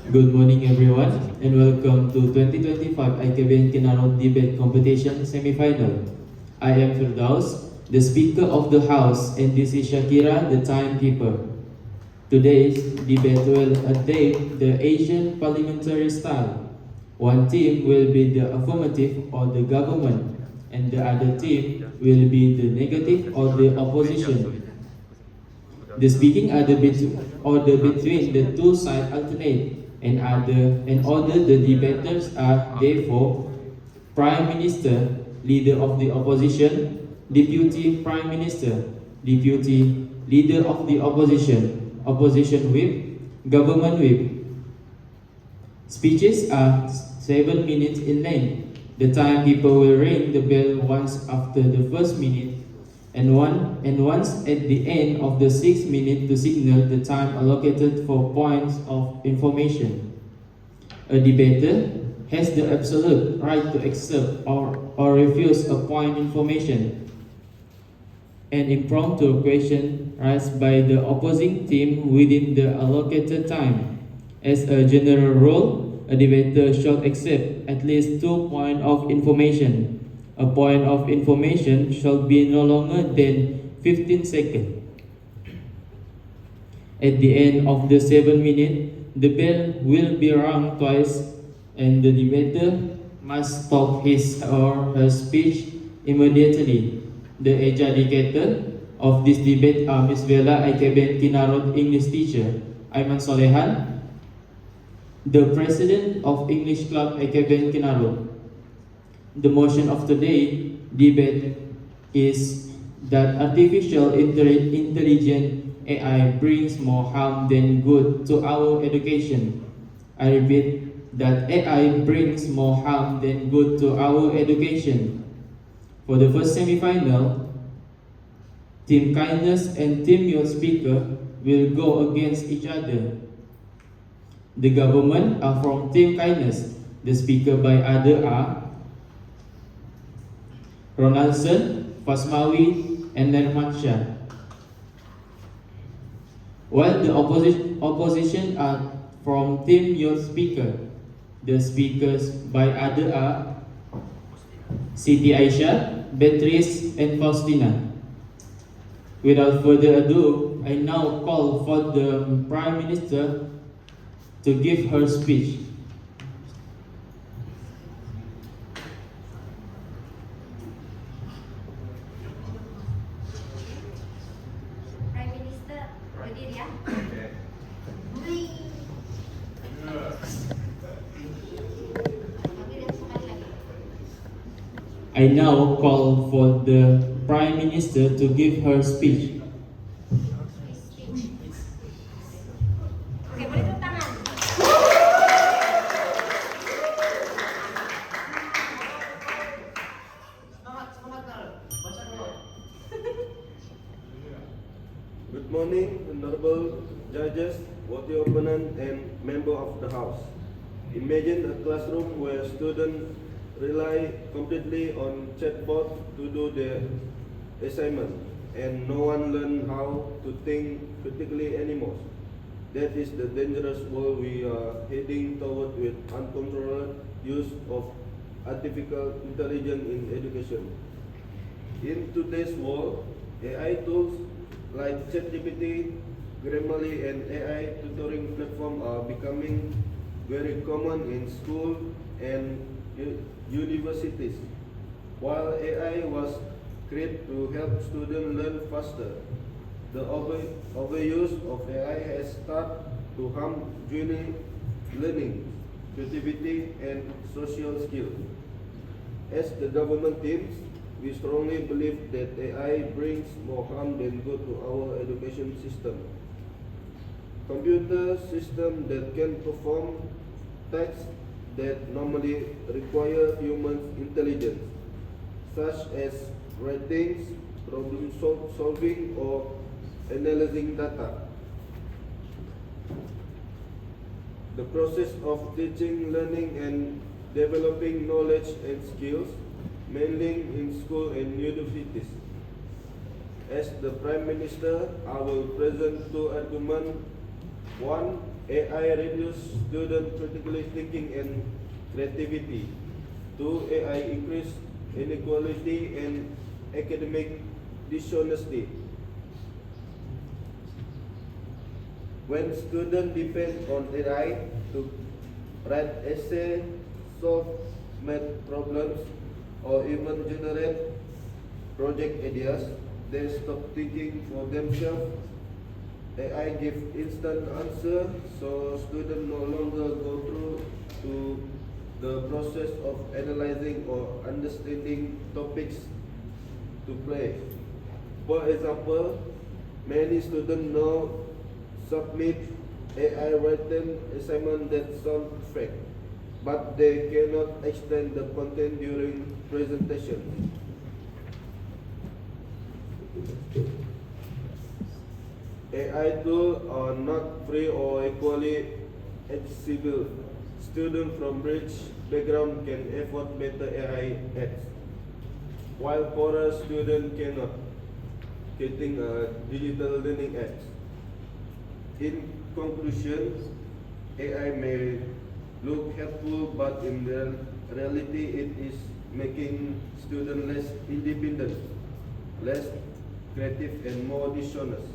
Good morning everyone and welcome to 2025 IKBN Kinarut Debate Competition Semifinal. I am Firdaus, the Speaker of the House, and this is Shakira, the timekeeper. Today's debate will adapt the Asian parliamentary style. One team will be the affirmative or the government, and the other team will be the negative or the opposition. The speaking order between the two sides alternate, and order the debaters are therefore Prime Minister, Leader of the Opposition, Deputy Prime Minister, Deputy Leader of the Opposition, Opposition Whip, Government Whip. Speeches are 7 minutes in length. The timekeeper will ring the bell once after the first minute and once at the end of the 6 minutes to signal the time allocated for points of information. A debater has the absolute right to accept or refuse a point information. An impromptu question raised by the opposing team within the allocated time. As a general rule, a debater shall accept at least 2 points of information. A point of information shall be no longer than 15 seconds. At the end of the 7 minutes, the bell will be rung twice and the debater must stop his or her speech immediately. The adjudicator of this debate are Ms. Bella, IKBN Kinarut English teacher, Aiman Solehan, the president of English Club IKBN Kinarut. The motion of today's debate is that artificial intelligence AI brings more harm than good to our education. I repeat that AI brings more harm than good to our education. For the first semifinal, Team Kindness and Team Youth Speaker will go against each other. The government are from Team Kindness. The speaker by other are Ronaldson, Fasmawi, and Nermansha. While the opposition are from Team Youth Speaker, the speakers by other are Siti Aisyah, Beatrice, and Faustina. Without further ado, I now call for the Prime Minister to give her speech. Prime Minister, hadir ya. Panggil yang sekali lagi. I now call for the Prime Minister to give her speech. Oke, boleh tepuk tangan. Good morning, honorable judges, worthy opponent, and member of the House. Imagine a classroom where students rely completely on chatbot to do their assignment, and no one learn how to think critically anymore. That is the dangerous world we are heading toward with uncontrolled use of artificial intelligence in education. In today's world, AI tools like ChatGPT, Grammarly, and AI tutoring platforms are becoming very common in school and universities. While AI was created to help students learn faster, the overuse of AI has started to harm junior learning, creativity, and social skills. As the government teams, we strongly believe that AI brings more harm than good to our education system. Computer systems that can perform tasks that normally require human intelligence, such as writing, problem solving, or analyzing data. The process of teaching, learning, and developing knowledge and skills, mainly in school and universities. As the Prime Minister, I will present two arguments 1. AI reduce student critically thinking and creativity. 2. AI increase inequality and academic dishonesty. When students depend on AI to write essays, solve math problems, or even generate project ideas, they stop thinking for themselves. AI gives instant answer, so students no longer go through to the process of analyzing or understanding topics to play. For example, many students now submit AI written assignment that sound fake, but they cannot explain the content during presentation. AI tools are not free or equally accessible. Students from rich background can afford better AI apps, while poorer students cannot, getting digital learning apps. In conclusion, AI may look helpful, but in reality it is making students less independent, less creative, and more dishonest.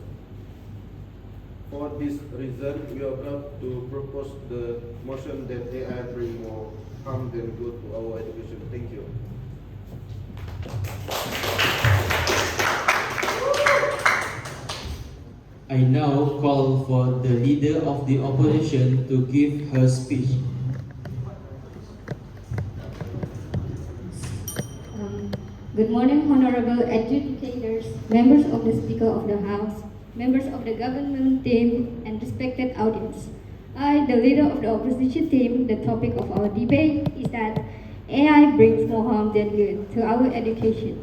For this reason, we are proud to propose the motion that AI bring more harm than good to our education. Thank you. I now call for the leader of the opposition to give her speech. Good morning, honorable adjudicators, members of the Speaker of the House, members of the government team, and respected audience. I, the leader of the opposition team, the topic of our debate is that AI brings more harm than good to our education.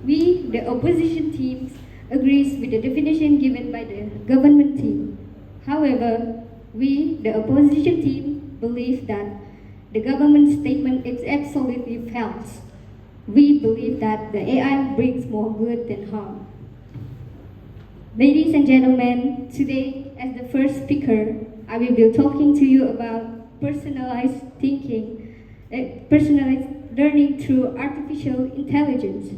We, the opposition teams, agrees with the definition given by the government team. However, we, the opposition team, believe that the government statement is absolutely false. We believe that the AI brings more good than harm. Ladies and gentlemen, today, as the first speaker, I will be talking to you about personalized thinking, personalized learning through artificial intelligence.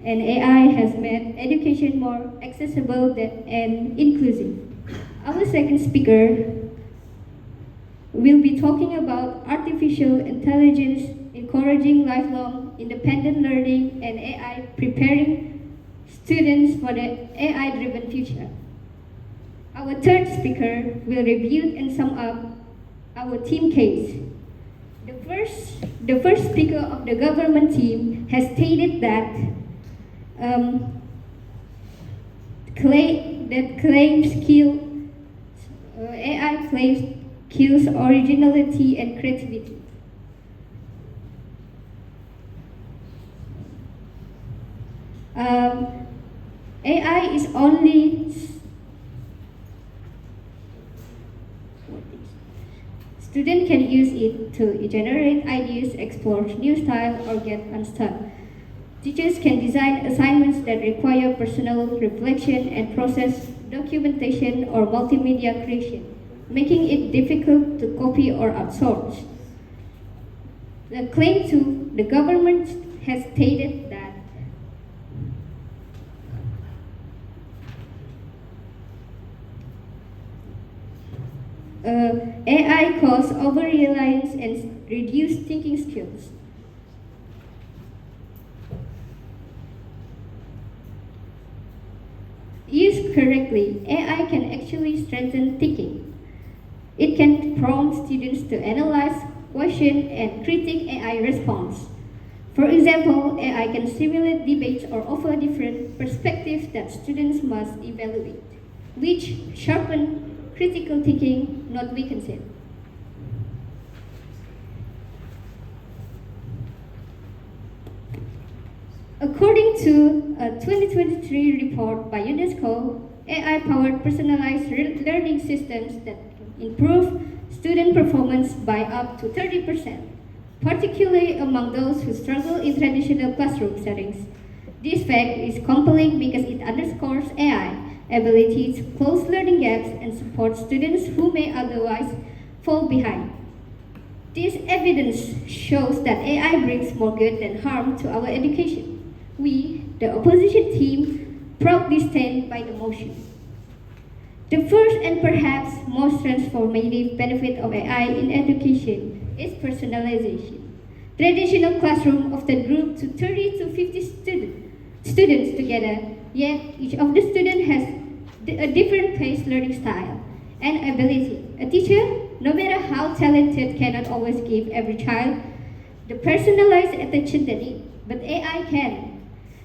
And AI has made education more accessible and inclusive. Our second speaker will be talking about artificial intelligence encouraging lifelong independent learning and AI preparing students for the AI-driven future. Our third speaker will review and sum up our team case. The first speaker of the government team has stated that AI claims kills originality and creativity. AI is only students can use it to generate ideas, explore new style, or get unstuck. Teachers can design assignments that require personal reflection and process documentation or multimedia creation, making it difficult to copy or outsource. The claim to the government has stated that AI causes over-reliance and reduced thinking skills. Used correctly, AI can actually strengthen thinking. It can prompt students to analyze, question, and critique AI response. For example, AI can simulate debates or offer different perspectives that students must evaluate, which sharpen critical thinking, not weakens it. According to a 2023 report by UNESCO, AI-powered personalized learning systems that improve student performance by up to 30%, particularly among those who struggle in traditional classroom settings. This fact is compelling because it underscores AI ability to close learning gaps and support students who may otherwise fall behind. This evidence shows that AI brings more good than harm to our education. We, the opposition team, proudly stand by the motion. The first and perhaps most transformative benefit of AI in education is personalization. Traditional classrooms often group to 30 to 50 students together, yet each of the students has a different paced learning style and ability. A teacher, no matter how talented, cannot always give every child the personalized attention they need, but AI can.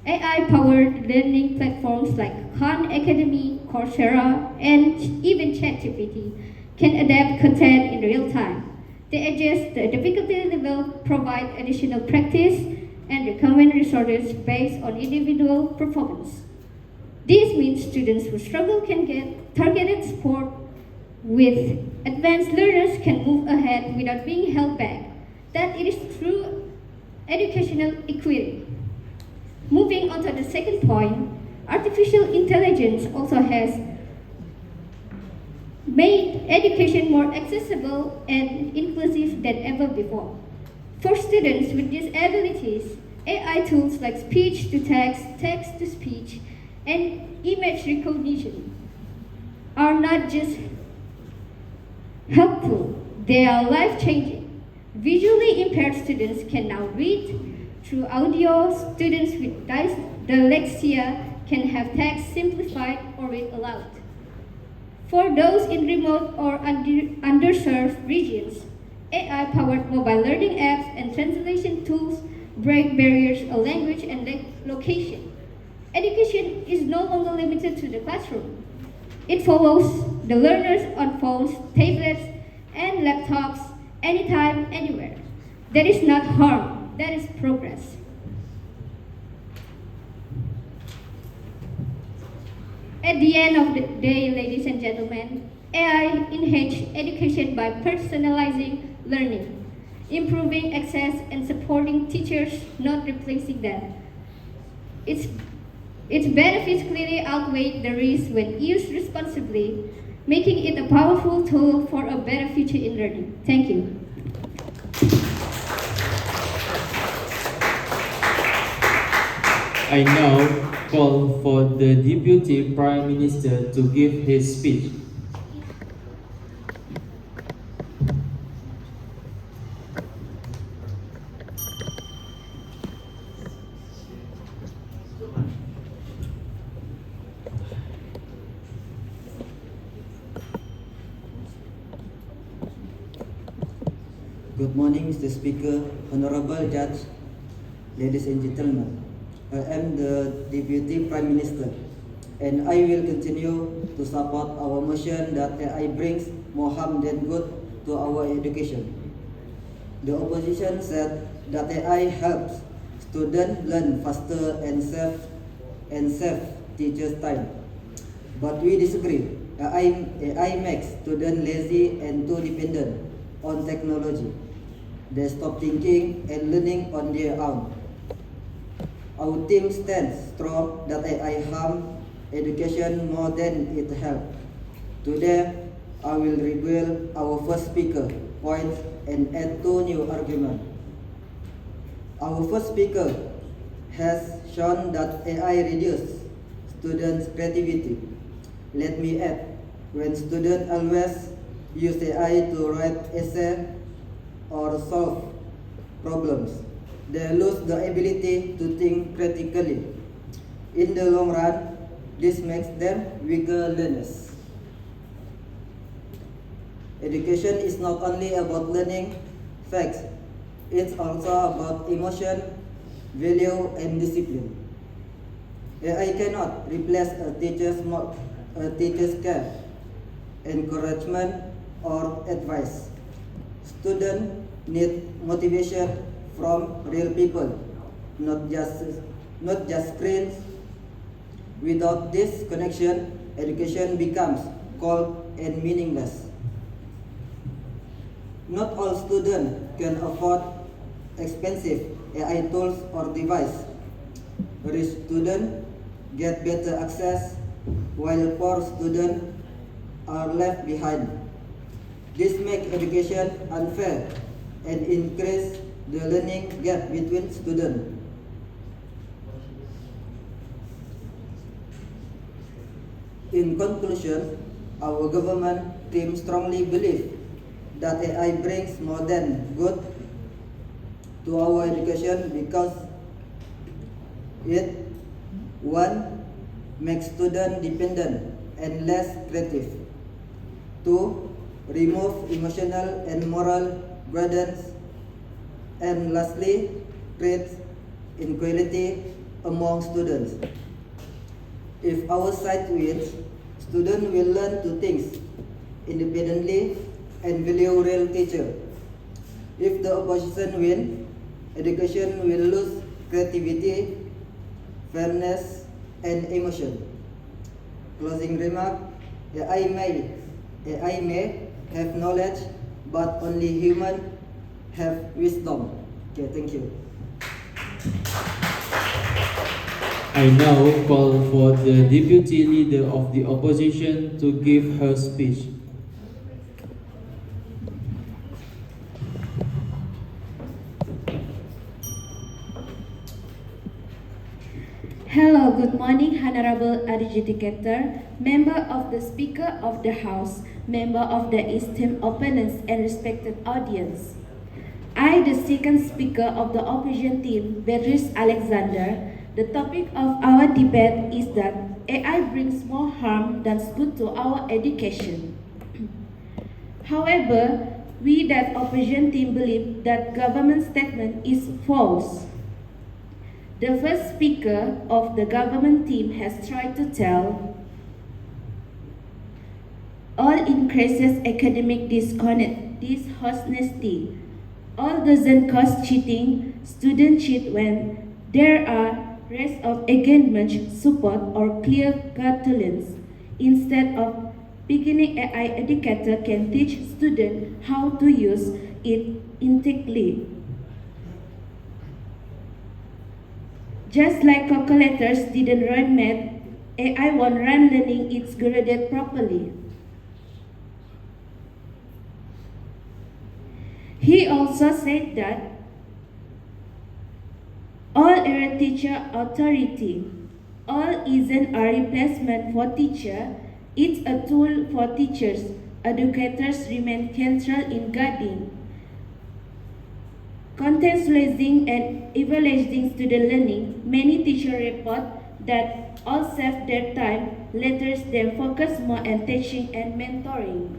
AI-powered learning platforms like Khan Academy, Coursera, and even ChatGPT can adapt content in real time. They adjust the difficulty level, provide additional practice, and recommend resources based on individual performance. This means students who struggle can get targeted support, with advanced learners can move ahead without being held back. That it is true educational equity. Moving on to the second point, artificial intelligence also has made education more accessible and inclusive than ever before. For students with disabilities, AI tools like speech to text, text to speech, and image recognition are not just helpful, they are life-changing. Visually impaired students can now read through audio. Students with dyslexia can have text simplified or read aloud. For those in remote or underserved regions, AI-powered mobile learning apps and translation tools break barriers of language and location. Education is no longer limited to the classroom. It follows the learners on phones, tablets, and laptops anytime, anywhere. That is not harm, that is progress. At the end of the day, ladies and gentlemen, AI enhances education by personalizing learning, improving access and supporting teachers, not replacing them. Its benefits clearly outweigh the risks when used responsibly, making it a powerful tool for a better future in learning. Thank you. I now call for the Deputy Prime Minister to give his speech. Good morning, Mr. Speaker, Honorable Judge, ladies and gentlemen. I am the Deputy Prime Minister, and I will continue to support our motion that AI brings more harm than good to our education. The opposition said that AI helps students learn faster and save teachers' time. But we disagree. AI makes students lazy and too dependent on technology. They stop thinking and learning on their own. Our team stands strong that AI harm education more than it helps. Today, I will reveal our first speaker points and add two new arguments. Our first speaker has shown that AI reduces students' creativity. Let me add, when students always use AI to write essays or solve problems, they lose the ability to think critically. In the long run, this makes them weaker learners. Education is not only about learning facts, it's also about emotion, value, and discipline. AI cannot replace a teacher's care, encouragement, or advice. Students need motivation from real people, not just screens. Without this connection, education becomes cold and meaningless. Not all students can afford expensive AI tools or devices. Rich students get better access while poor students are left behind. This makes education unfair and increase the learning gap between students. In conclusion, our government team strongly believes that AI brings more than good to our education because it, one, makes students dependent and less creative. Two, remove emotional and moral burdens. And lastly, creates inequality among students. If our side wins, students will learn to think independently and value real teacher. If the opposition wins, education will lose creativity, fairness, and emotion. Closing remark, AI may have knowledge, but only human have wisdom. Okay, thank you. I now call for the Deputy Leader of the Opposition to give her speech. Hello, good morning, Honorable Adjudicator, member of the Speaker of the House, member of the esteemed opponents and respected audience. I, the second speaker of the opposition team, Beatrice Alexander, the topic of our debate is that AI brings more harm than good to our education. However, we that opposition team believe that government statement is false. The first speaker of the government team has tried to tell all increases academic dishonesty. All doesn't cause cheating. Students cheat when there are rest of engagement, support, or clear guidelines. Instead of beginning, AI educator can teach students how to use it ethically. Just like calculators didn't run math, AI won't run learning it's graded properly. He also said that all are teacher authority. All isn't a replacement for teacher, it's a tool for teachers. Educators remain central in guiding, contextualizing and evaluating student learning. Many teachers report that all save their time, lets them focus more on teaching and mentoring.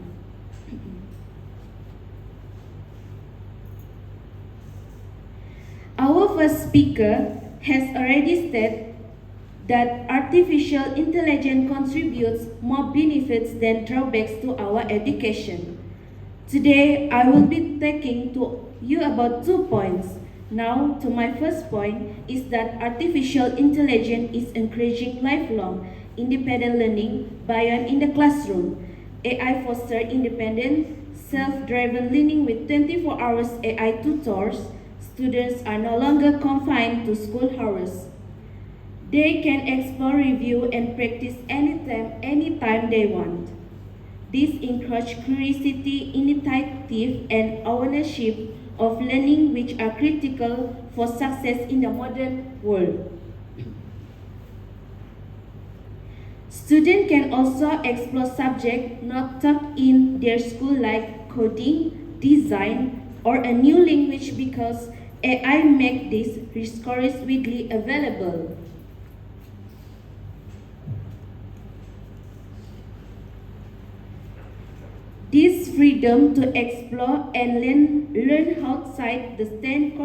Our first speaker has already said that artificial intelligence contributes more benefits than drawbacks to our education. Today, I will be taking to you about 2 points. Now, to my first point is that artificial intelligence is encouraging lifelong independent learning beyond in the classroom. AI fosters independent, self-driven learning with 24 hours AI tutors. Students are no longer confined to school hours. They can explore, review, and practice anytime they want. This encourages curiosity, initiative, and ownership of learning, which are critical for success in the modern world. Students can also explore subjects not taught in their school like coding, design, or a new language because AI make these resources widely available. This freedom to explore and learn outside the standard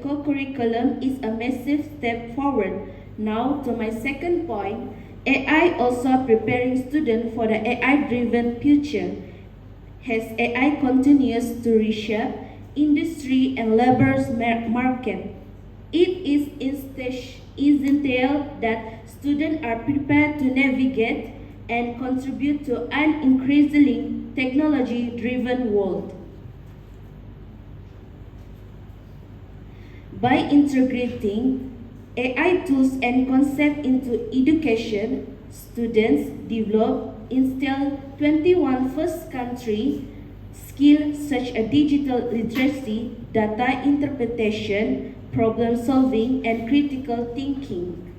curriculum is a massive step forward. Now to my second point, AI also preparing students for the AI-driven future. As AI continues to reshape industry and labor's market, it is essential that students are prepared to navigate and contribute to an increasingly technology-driven world. By integrating AI tools and concepts into education, Students develop instill 21 first country skills such as digital literacy, data interpretation, problem solving, and critical thinking.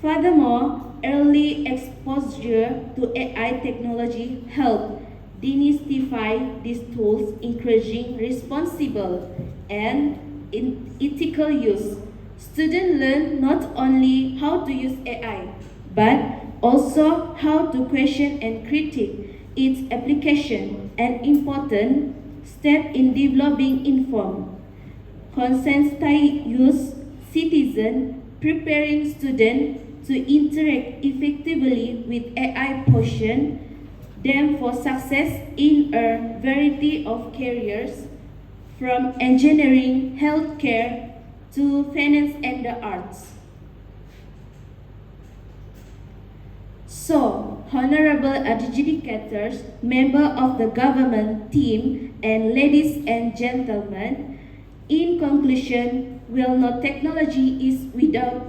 Furthermore, early exposure to AI technology help demystify these tools, encouraging responsible and ethical use. Students learn not only how to use AI, but also how to question and critique its application, an important step in developing informed, conscientious use citizen, preparing students to interact effectively with AI portion them for success in a variety of careers, from engineering, healthcare, to finance and the arts. So, honorable adjudicators, member of the government team, and ladies and gentlemen, in conclusion, we all know technology is without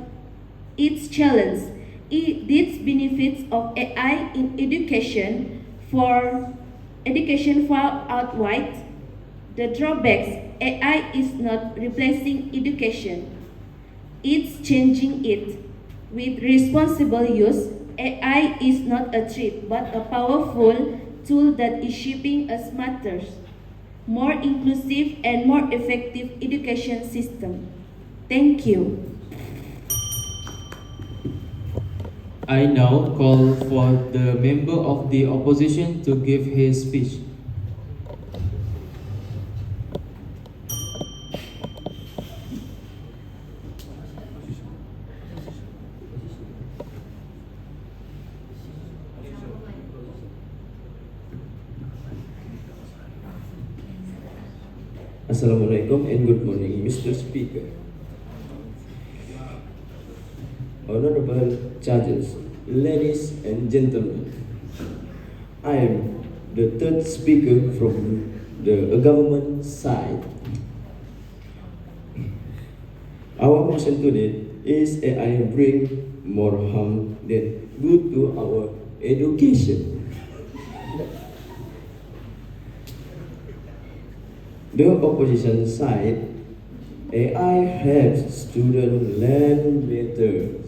its challenge. Its benefits of AI in education far outweigh the drawbacks. AI is not replacing education, it's changing it. With responsible use, AI is not a threat but a powerful tool that is shaping a smarter, more inclusive, and more effective education system. Thank you. I now call for the member of the opposition to give his speech. Assalamualaikum and good morning, Mr. Speaker. Honorable judges, ladies and gentlemen, I am the third speaker from the government side. Our motion today is AI bring more harm than good to our education. The opposition side, AI helps students learn better.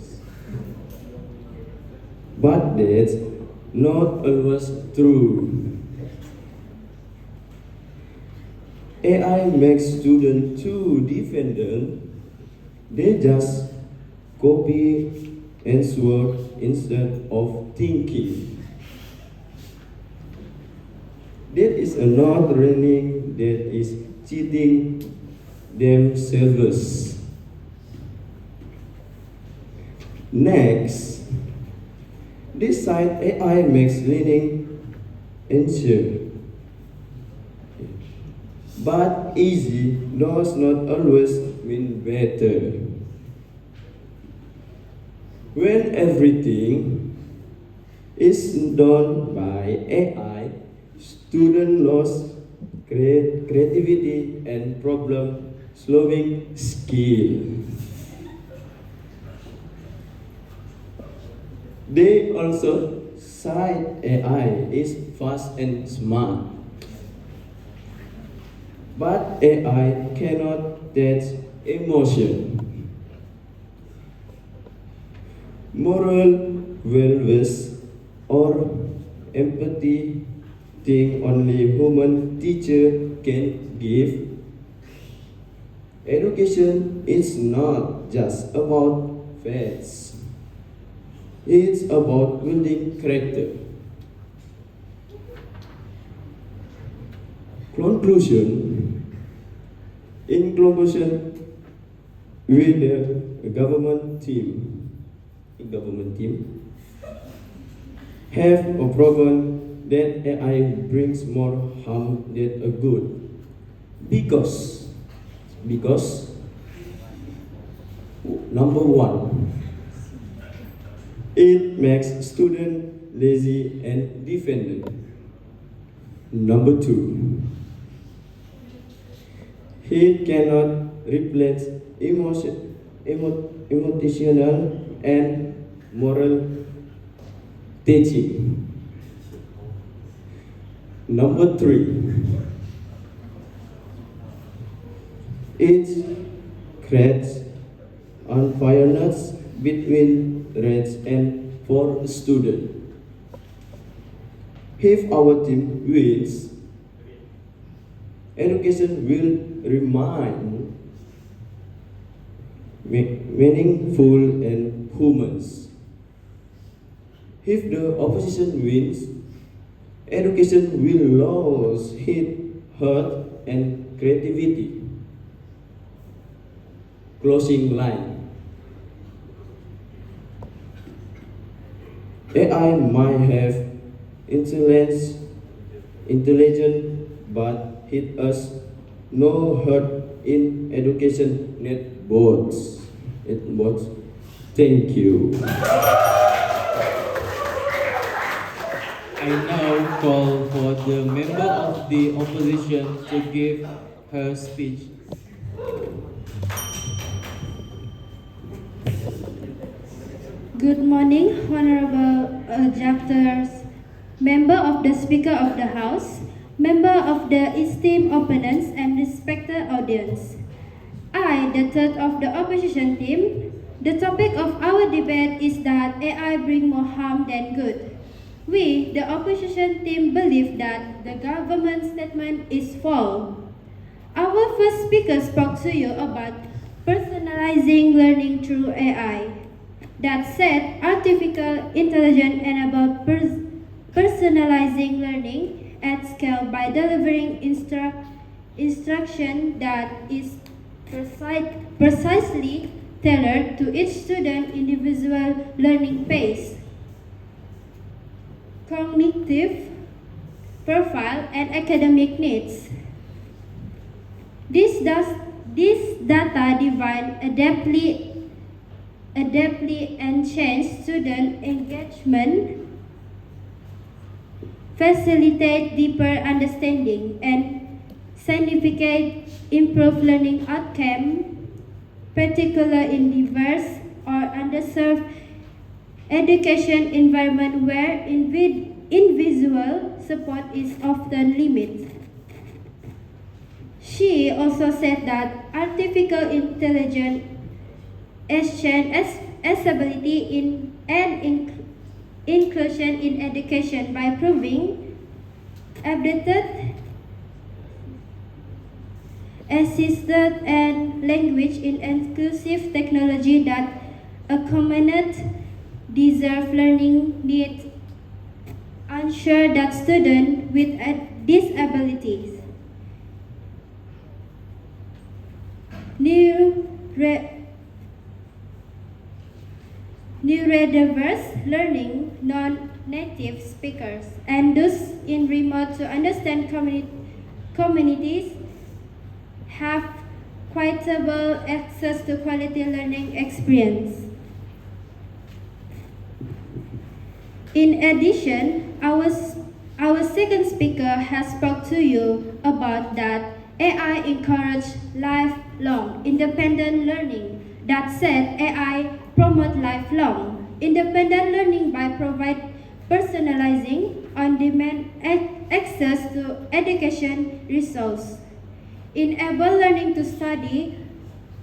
But that's not always true. AI makes students too dependent. They just copy answer instead of thinking. That is not learning, that is cheating themselves. Next, this side AI makes learning easier. But easy does not always mean better. When everything is done by AI, students lose creativity and problem solving skill. They also cite AI is fast and smart. But AI cannot touch emotion. Moral values or empathy thing only human teacher can give. Education is not just about facts. It's about building character. In conclusion, with the government team have proven that AI brings more harm than a good. Because number one, it makes students lazy and dependent. Number two, it cannot replace emotional and moral teaching. Number 3, it creates unfairness between grades and for students. If our team wins, education will remain meaningful and humans. If the opposition wins, education will lose its heart and creativity. Closing line. AI might have intelligence, but it has no heart in education net boards. Thank you. I now call for the member of the opposition to give her speech. Good morning, Honorable Chapters, member of the Speaker of the House, member of the esteemed opponents and respected audience. I, the third of the opposition team, the topic of our debate is that AI bring more harm than good. We, the opposition team, believe that the government statement is false. Our first speaker spoke to you about personalizing learning through AI. That said, artificial intelligence enables personalizing learning at scale by delivering instruction that is precisely tailored to each student's individual learning pace, cognitive profile, and academic needs. This data divine adeptly enhance student engagement, facilitate deeper understanding, and significantly improve learning outcome, particularly in diverse or underserved education environment where individual support is often limited. She also said that artificial intelligence accessibility in and inclusion in education by proving updated, assisted, and language in inclusive technology that accommodate deserved learning needs, ensure that students with disabilities, neurodiverse learning, non-native speakers, and those in remote to understand communities have equitable access to quality learning experience. In addition, our second speaker has spoke to you about that AI encourage lifelong independent learning. That said, AI promote lifelong independent learning by provide personalizing on-demand access to education resources, enable learning to study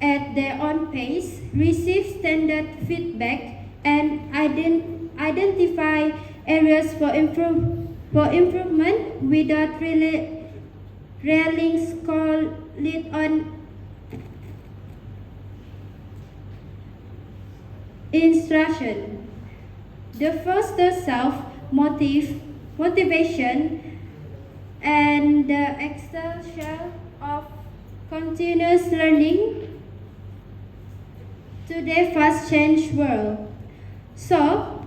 at their own pace, receive standard feedback, and identify areas for improvement without relying solely on instruction. The foster motivation and the extension of continuous learning to the fast change world. So,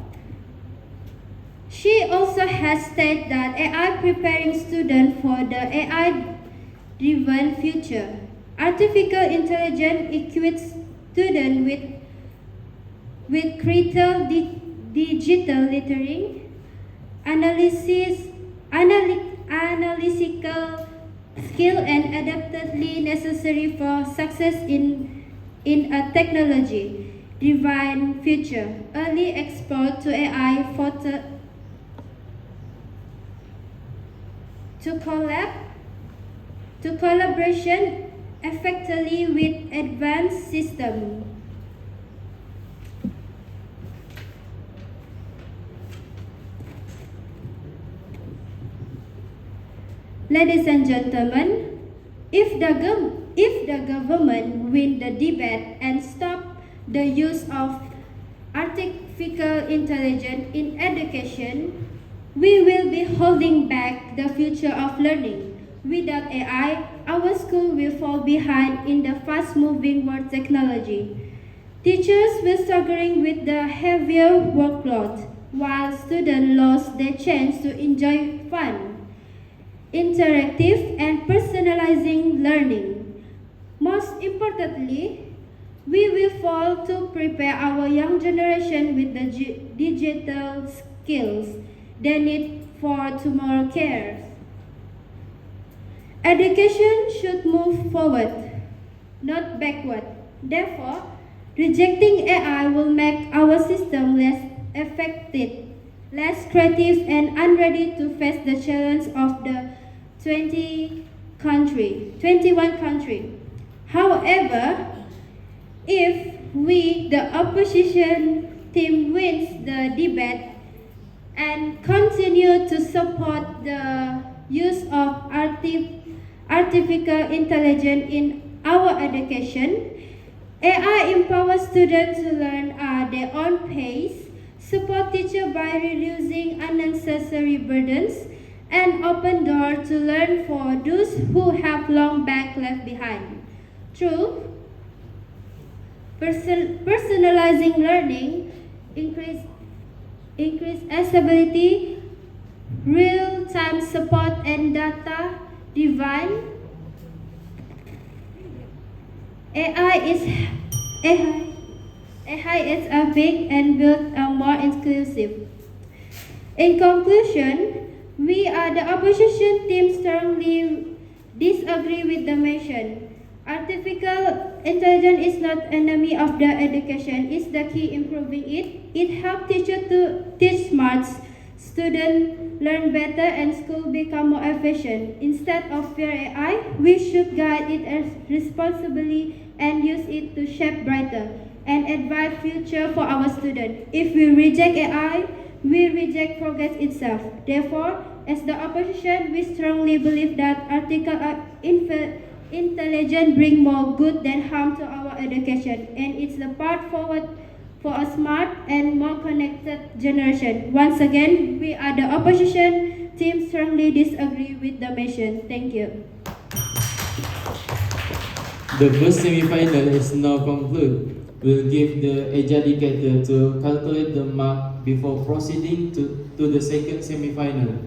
she also has stated that AI preparing students for the AI-driven future. Artificial intelligence equips students with critical digital literacy, analytical skill, and adaptability necessary for success in a technology divine future. Early exposure to AI to collaboration effectively with advanced systems. Ladies and gentlemen, if the government win the debate and stop the use of artificial intelligence in education, we will be holding back the future of learning. Without AI, our school will fall behind in the fast-moving world technology. Teachers will struggling with the heavier workload, while students lost their chance to enjoy fun, interactive, and personalizing learning. Most importantly, we will fall to prepare our young generation with the digital skills they need for tomorrow cares. Education should move forward, not backward. Therefore, rejecting AI will make our system less effective, less creative, and unready to face the challenge of the 21 country. However, if we, the opposition team, wins the debate and continue to support the use of artificial intelligence in our education, AI empowers students to learn at their own pace, support teachers by reducing unnecessary burdens, and open doors to learn for those who have long back left behind. Through personalizing learning, increase accessibility, real-time support, and data-driven AI is a big and build a more inclusive. In conclusion, we are the opposition team strongly disagree with the mission. Artificial intelligence is not enemy of the education, it's the key improving it. It helps teachers to teach smart, students learn better, and school become more efficient. Instead of fear AI, we should guide it responsibly and use it to shape brighter and advance future for our students. If we reject AI, we reject progress itself. Therefore, as the opposition, we strongly believe that artificial intelligence brings more good than harm to our education, and it's the path forward for a smart and more connected generation. Once again, we are the opposition team strongly disagree with the mission. Thank you. The first semi-final is now concluded. We'll give the educator to calculate the mark before proceeding to the second semi-final.